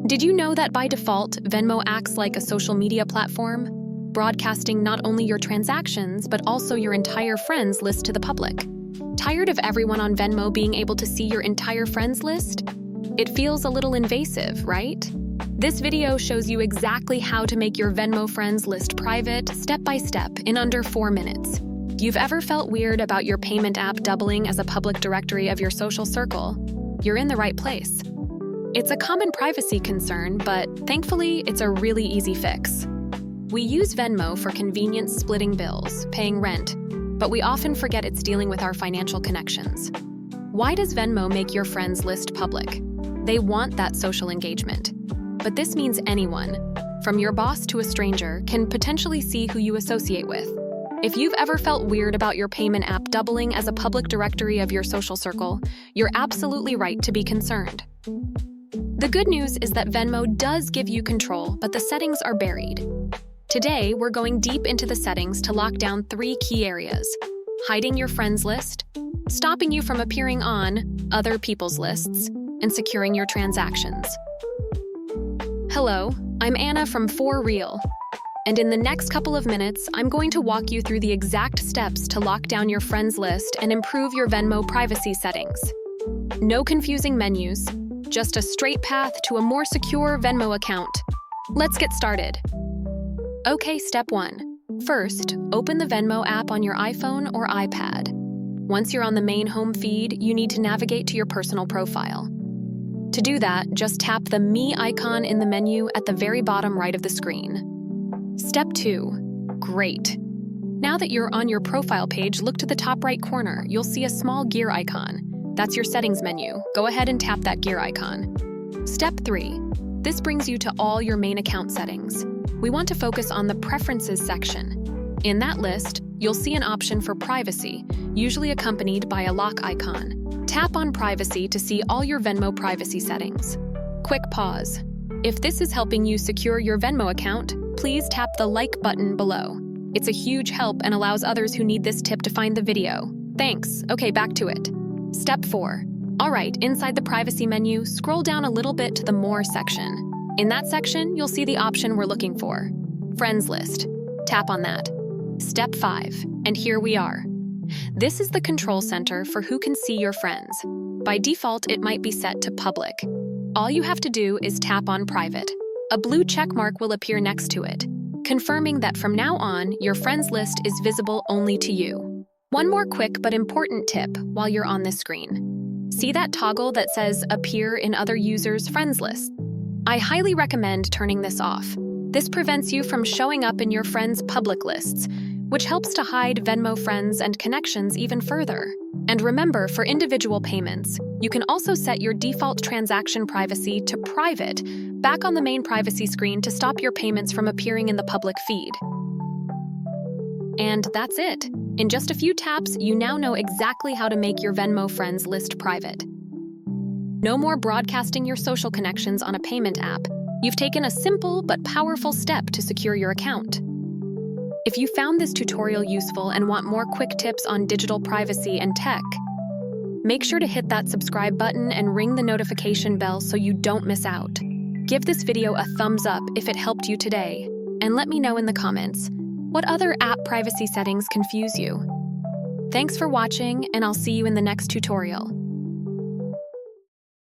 Did you know that by default, Venmo acts like a social media platform, broadcasting not only your transactions, but also your entire friends list to the public? Tired of everyone on Venmo being able to see your entire friends list? It feels a little invasive, right? This video shows you exactly how to make your Venmo friends list private, step by step, in under 4 minutes. You've ever felt weird about your payment app doubling as a public directory of your social circle? You're in the right place. It's a common privacy concern, but thankfully, it's a really easy fix. We use Venmo for convenience splitting bills, paying rent, but we often forget it's dealing with our financial connections. Why does Venmo make your friends list public? They want that social engagement. But this means anyone, from your boss to a stranger, can potentially see who you associate with. If you've ever felt weird about your payment app doubling as a public directory of your social circle, you're absolutely right to be concerned. The good news is that Venmo does give you control, but the settings are buried. Today, we're going deep into the settings to lock down 3 key areas: hiding your friends list, stopping you from appearing on other people's lists, and securing your transactions. Hello, I'm Anna from For Real. And in the next couple of minutes, I'm going to walk you through the exact steps to lock down your friends list and improve your Venmo privacy settings. No confusing menus, just a straight path to a more secure Venmo account. Let's get started. Okay, step 1. First, open the Venmo app on your iPhone or iPad. Once you're on the main home feed, you need to navigate to your personal profile. To do that, just tap the Me icon in the menu at the very bottom right of the screen. Step 2. Great. Now that you're on your profile page, look to the top right corner. You'll see a small gear icon. That's your settings menu. Go ahead and tap that gear icon. Step 3. This brings you to all your main account settings. We want to focus on the Preferences section. In that list, you'll see an option for privacy, usually accompanied by a lock icon. Tap on Privacy to see all your Venmo privacy settings. Quick pause. If this is helping you secure your Venmo account, please tap the like button below. It's a huge help and allows others who need this tip to find the video. Thanks. Okay, back to it. Step 4. All right, inside the privacy menu, scroll down a little bit to the More section. In that section, you'll see the option we're looking for, Friends List. Tap on that. Step 5, and here we are. This is the control center for who can see your friends. By default, it might be set to public. All you have to do is tap on Private. A blue check mark will appear next to it, confirming that from now on, your friends list is visible only to you. One more quick but important tip while you're on this screen. See that toggle that says Appear in Other Users' Friends List? I highly recommend turning this off. This prevents you from showing up in your friends' public lists, which helps to hide Venmo friends and connections even further. And remember, for individual payments, you can also set your default transaction privacy to private back on the main privacy screen to stop your payments from appearing in the public feed. And that's it. In just a few taps, you now know exactly how to make your Venmo friends list private. No more broadcasting your social connections on a payment app. You've taken a simple but powerful step to secure your account. If you found this tutorial useful and want more quick tips on digital privacy and tech, make sure to hit that subscribe button and ring the notification bell so you don't miss out. Give this video a thumbs up if it helped you today, and let me know in the comments, what other app privacy settings confuse you? Thanks for watching, and I'll see you in the next tutorial.